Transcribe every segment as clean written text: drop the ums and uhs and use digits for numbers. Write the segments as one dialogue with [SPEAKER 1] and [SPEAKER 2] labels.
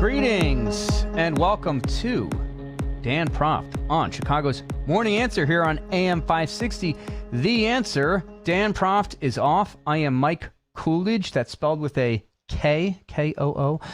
[SPEAKER 1] Greetings and welcome to Dan Proft on Chicago's Morning Answer here on AM 560. The Answer. Dan Proft is off. I am Mike Coolidge. That's spelled with a K, K-O-O-L-I-D-G-E.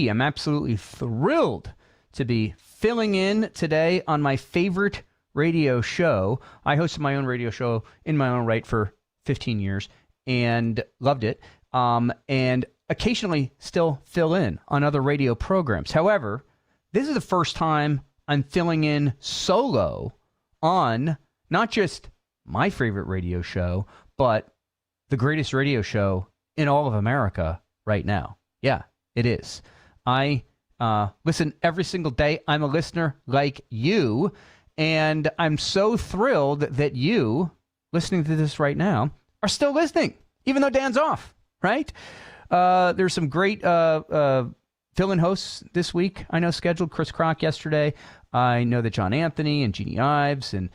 [SPEAKER 1] I'm absolutely thrilled to be filling in today on my favorite radio show. I hosted my own radio show in my own right for 15 years and loved it. And occasionally still fill in on other radio programs. However, this is the first time I'm filling in solo on not just my favorite radio show, but the greatest radio show in all of America right now. Yeah, it is. I listen every single day. I'm a listener like you, and I'm so thrilled that you, listening to this right now, are still listening, even though Dan's off, right? There's some great fill-in hosts this week, I know, scheduled. Chris Crock yesterday. I know that John Anthony and Jeannie Ives and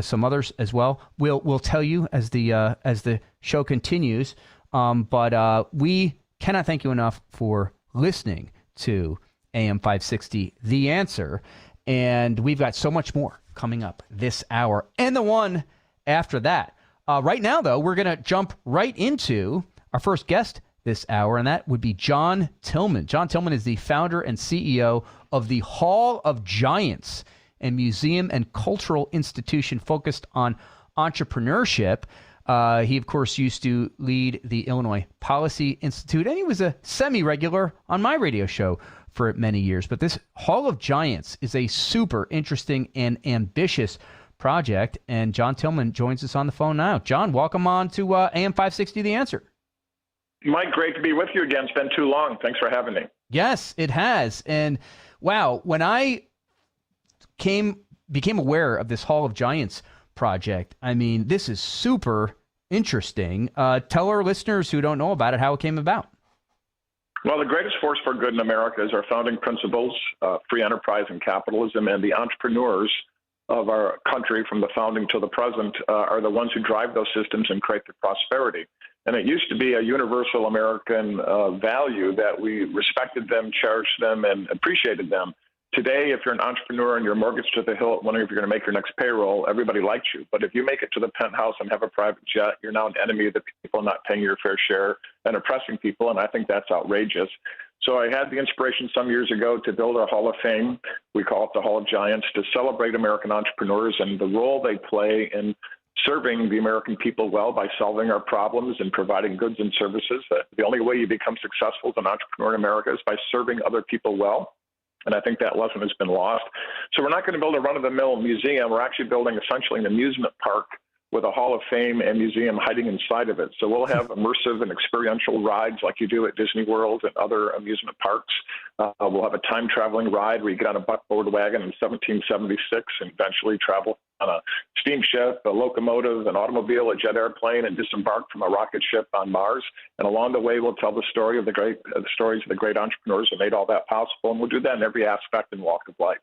[SPEAKER 1] some others as well will tell you as the show continues. But we cannot thank you enough for listening to AM 560, The Answer. And we've got so much more coming up this hour and the one after that. Right now, though, we're going to jump right into our first guest this hour, and that would be John Tillman. John Tillman is the founder and CEO of the Hall of Giants, a museum and cultural institution focused on entrepreneurship. He, of course, used to lead the Illinois Policy Institute, and he was a semi-regular on my radio show for many years. But this Hall of Giants is a super interesting and ambitious project, and John Tillman joins us on the phone now. John, welcome on to AM 560, The Answer.
[SPEAKER 2] Mike, great to be with you again. It's been too long. Thanks for having me.
[SPEAKER 1] Yes, it has. And wow, when I became aware of this Hall of Giants project, I mean, this is super interesting. Tell our listeners who don't know about it how it came about.
[SPEAKER 2] Well, the greatest force for good in America is our founding principles, free enterprise and capitalism, and the entrepreneurs of our country from the founding to the present are the ones who drive those systems and create the prosperity. And it used to be a universal American value that we respected them, cherished them, and appreciated them. Today, if you're an entrepreneur and you're mortgaged to the hilt, wondering if you're going to make your next payroll, everybody likes you. But if you make it to the penthouse and have a private jet, you're now an enemy of the people, not paying your fair share and oppressing people. And I think that's outrageous. So I had the inspiration some years ago to build a Hall of Fame. We call it the Hall of Giants, to celebrate American entrepreneurs and the role they play in serving the American people well by solving our problems and providing goods and services. The only way you become successful as an entrepreneur in America is by serving other people well. And I think that lesson has been lost. So we're not going to build a run-of-the-mill museum. We're actually building essentially an amusement park with a Hall of Fame and museum hiding inside of it. So we'll have immersive and experiential rides like you do at Disney World and other amusement parks. We'll have a time-traveling ride where you get on a buckboard wagon in 1776 and eventually travel on a steamship, a locomotive, an automobile, a jet airplane, and disembark from a rocket ship on Mars. And along the way, we'll tell the story of the stories of the great entrepreneurs who made all that possible. And we'll do that in every aspect and walk of life.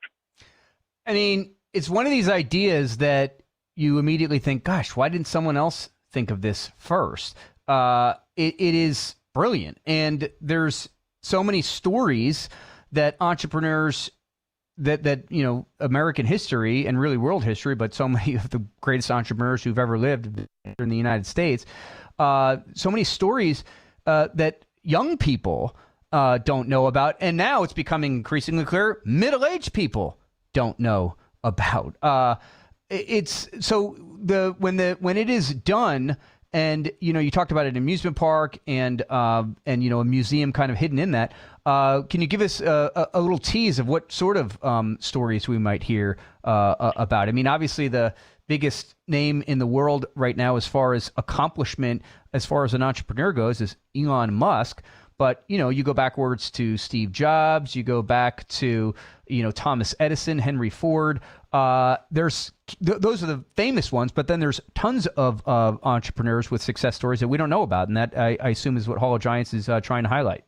[SPEAKER 1] I mean, it's one of these ideas that you immediately think, gosh, why didn't someone else think of this first? It is brilliant. And there's so many stories that entrepreneurs that you know, American history and really world history, but so many of the greatest entrepreneurs who've ever lived in the United States, so many stories that young people don't know about. And now it's becoming increasingly clear middle-aged people don't know about. It's so when it is done, and you know, you talked about an amusement park and you know, a museum kind of hidden in that. Can you give us a little tease of what sort of stories we might hear about? I mean, obviously the biggest name in the world right now as far as accomplishment, as far as an entrepreneur goes, is Elon Musk. But, you know, you go backwards to Steve Jobs, you go back to, you know, Thomas Edison, Henry Ford. Those are the famous ones, but then there's tons of entrepreneurs with success stories that we don't know about. And that, I assume, is what Hall of Giants is trying to highlight.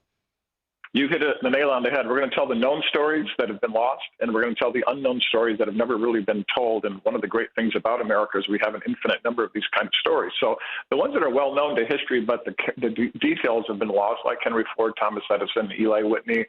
[SPEAKER 2] You hit the nail on the head. We're going to tell the known stories that have been lost, and we're going to tell the unknown stories that have never really been told. And one of the great things about America is we have an infinite number of these kind of stories. So the ones that are well known to history, but the details have been lost, like Henry Ford, Thomas Edison, Eli Whitney,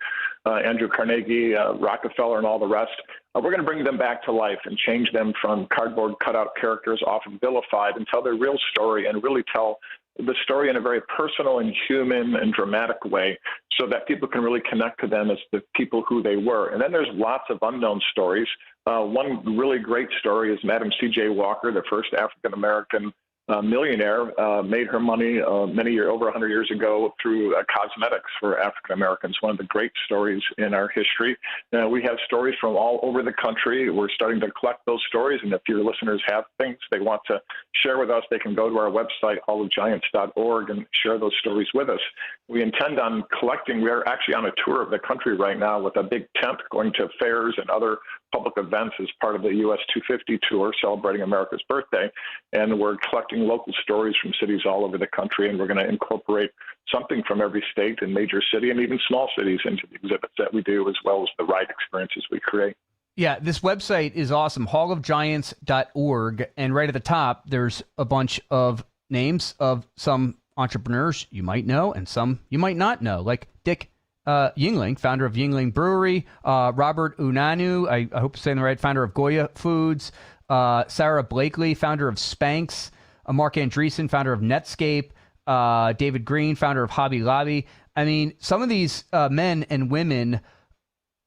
[SPEAKER 2] Andrew Carnegie, Rockefeller, and all the rest. We're going to bring them back to life and change them from cardboard cutout characters, often vilified, and tell their real story and really tell the story in a very personal and human and dramatic way so that people can really connect to them as the people who they were. And then there's lots of unknown stories. One really great story is Madam C.J. Walker, the first African-American millionaire, made her money over 100 years ago through cosmetics for African Americans. One of the great stories in our history. We have stories from all over the country. We're starting to collect those stories, and if your listeners have things they want to share with us, they can go to our website, hallofgiants.org, and share those stories with us. We intend on collecting. We are actually on a tour of the country right now with a big tent going to fairs and other public events as part of the US 250 tour celebrating America's birthday. And we're collecting local stories from cities all over the country, and we're going to incorporate something from every state and major city and even small cities into the exhibits that we do, as well as the ride experiences we create.
[SPEAKER 1] Yeah, this website is awesome, hallofgiants.org. And right at the top, there's a bunch of names of some entrepreneurs you might know and some you might not know, like Dick Yingling, founder of Yingling Brewery, Robert Unanu, I hope I'm saying the right, founder of Goya Foods, Sarah Blakely, founder of Spanx, Mark Andreessen, founder of Netscape, David Green, founder of Hobby Lobby. I mean, some of these men and women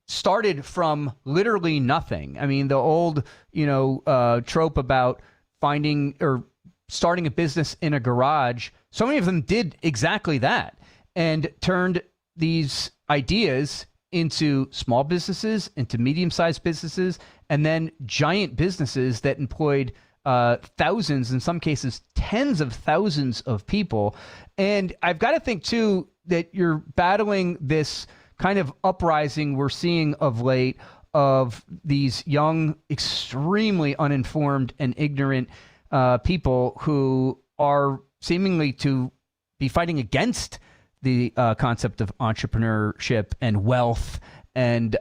[SPEAKER 1] started from literally nothing. I mean, the old, trope about finding or starting a business in a garage, so many of them did exactly that and turned these ideas into small businesses, into medium-sized businesses, and then giant businesses that employed thousands, in some cases, tens of thousands of people. And I've got to think, too, that you're battling this kind of uprising we're seeing of late of these young, extremely uninformed and ignorant people who are seemingly to be fighting against the concept of entrepreneurship and wealth and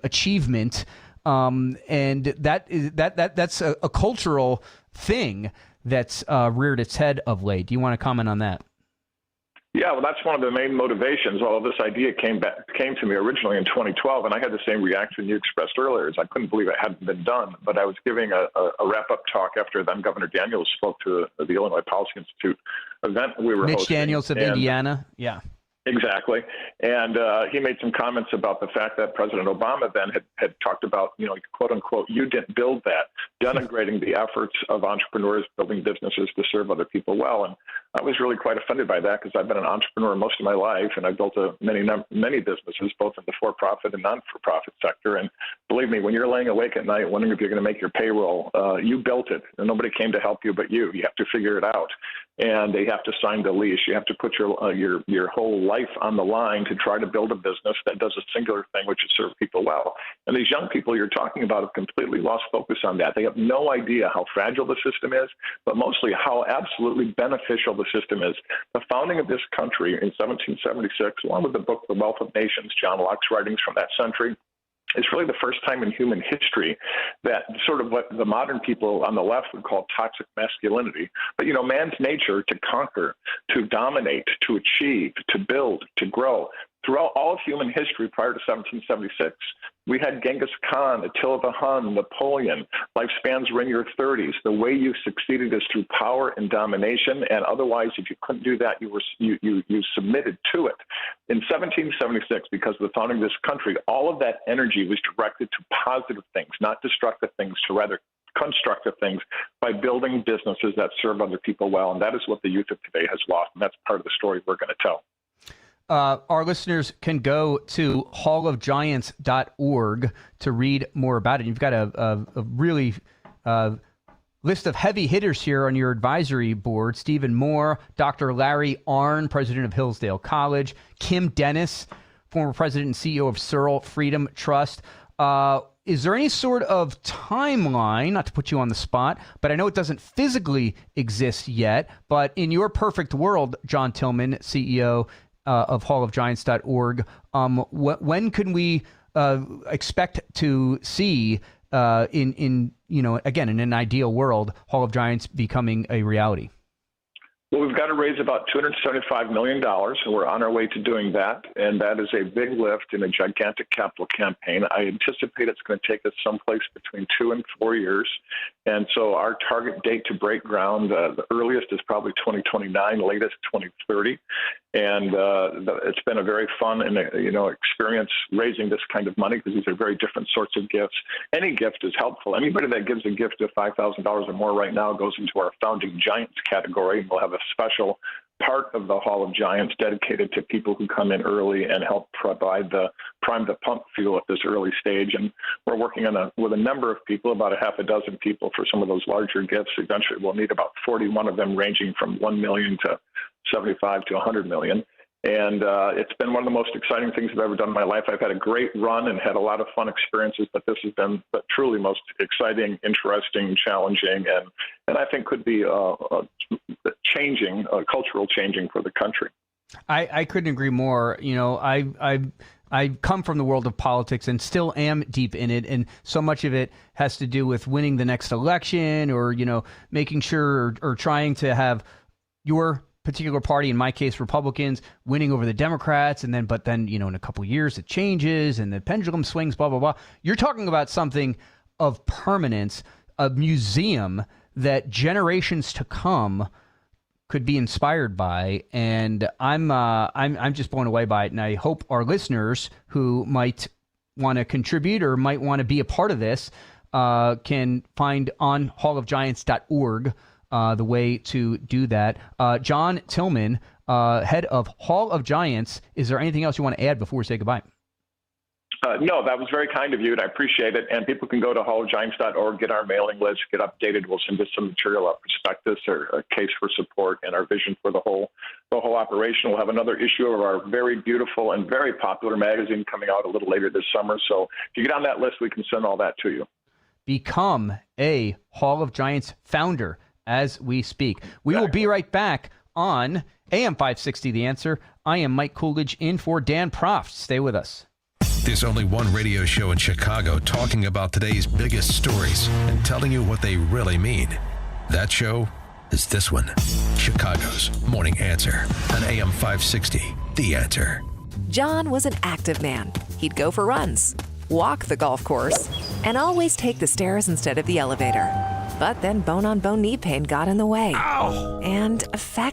[SPEAKER 1] achievement, and that's a cultural thing that's reared its head of late. Do you want to comment on that?
[SPEAKER 2] Yeah, well, that's one of the main motivations. Although this idea came to me originally in 2012, and I had the same reaction you expressed earlier. Is I couldn't believe it hadn't been done. But I was giving a wrap-up talk after then Governor Daniels spoke to the Illinois Policy Institute event we were
[SPEAKER 1] Mitch
[SPEAKER 2] hosting.
[SPEAKER 1] Daniels of Indiana, yeah.
[SPEAKER 2] Exactly. And he made some comments about the fact that President Obama then had talked about, quote unquote, you didn't build that, denigrating the efforts of entrepreneurs building businesses to serve other people well. And I was really quite offended by that because I've been an entrepreneur most of my life, and I've built many businesses, both in the for-profit and non-for-profit sector. And believe me, when you're laying awake at night wondering if you're going to make your payroll, you built it, and nobody came to help you but you. You have to figure it out, and they have to sign the lease. You have to put your whole life on the line to try to build a business that does a singular thing, which is serve people well. And these young people you're talking about have completely lost focus on that. They have no idea how fragile the system is, but mostly how absolutely beneficial the system is. The founding of this country in 1776, along with the book The Wealth of Nations, John Locke's writings from that century, it's really the first time in human history that sort of what the modern people on the left would call toxic masculinity. But, man's nature to conquer, to dominate, to achieve, to build, to grow. Throughout all of human history prior to 1776, we had Genghis Khan, Attila the Hun, Napoleon. Lifespans were in your 30s. The way you succeeded is through power and domination, and otherwise, if you couldn't do that, you submitted to it. In 1776, because of the founding of this country, all of that energy was directed to positive things, not destructive things, to rather constructive things by building businesses that serve other people well. And that is what the youth of today has lost, and that's part of the story we're going to tell.
[SPEAKER 1] Our listeners can go to hallofgiants.org to read more about it. You've got a really list of heavy hitters here on your advisory board. Stephen Moore, Dr. Larry Arnn, president of Hillsdale College, Kim Dennis, former president and CEO of Searle Freedom Trust. Is there any sort of timeline, not to put you on the spot, but I know it doesn't physically exist yet, but in your perfect world, John Tillman, CEO of hallofgiants.org. When can we expect to see in again, in an ideal world, Hall of Giants becoming a reality?
[SPEAKER 2] Well, we've got to raise about $275 million, and we're on our way to doing that. And that is a big lift in a gigantic capital campaign. I anticipate it's going to take us someplace between 2 and 4 years. And so our target date to break ground, the earliest is probably 2029, latest 2030. And it's been a very fun and experience raising this kind of money, because these are very different sorts of gifts. Any gift is helpful. Anybody that gives a gift of $5,000 or more right now goes into our Founding Giants category. We'll have a special part of the Hall of Giants dedicated to people who come in early and help provide the prime the pump fuel at this early stage. And we're working with a number of people, about a half a dozen people, for some of those larger gifts. Eventually, we'll need about 41 of them, ranging from $1 million to 75 to 100 million. And it's been one of the most exciting things I've ever done in my life. I've had a great run and had a lot of fun experiences, but this has been the truly most exciting, interesting, challenging, and I think could be cultural changing for the country.
[SPEAKER 1] I couldn't agree more. I come from the world of politics and still am deep in it, and so much of it has to do with winning the next election, or making sure or trying to have your particular party, in my case Republicans, winning over the Democrats, but then in a couple of years it changes and the pendulum swings, blah blah blah. You're talking about something of permanence, a museum that generations to come could be inspired by, and I'm just blown away by it. And I hope our listeners who might want to contribute or might want to be a part of this can find on hallofgiants.org the way to do that. John Tillman, head of Hall of Giants, is there anything else you want to add before we say goodbye?
[SPEAKER 2] No, that was very kind of you, and I appreciate it. And people can go to hallofgiants.org, get our mailing list, get updated. We'll send us some material, a prospectus or a case for support, and our vision for the whole operation. We'll have another issue of our very beautiful and very popular magazine coming out a little later this summer. So if you get on that list, we can send all that to you. Become
[SPEAKER 1] a Hall of Giants founder as we speak. We will be right back on AM 560 The Answer. I am Mike Coolidge in for Dan Proft. Stay with us.
[SPEAKER 3] There's only one radio show in Chicago talking about today's biggest stories and telling you what they really mean. That show is this one, Chicago's Morning Answer on AM 560 The Answer.
[SPEAKER 4] John was an active man. He'd go for runs, walk the golf course, and always take the stairs instead of the elevator. But then bone-on-bone knee pain got in the way.
[SPEAKER 3] Ow!
[SPEAKER 4] And a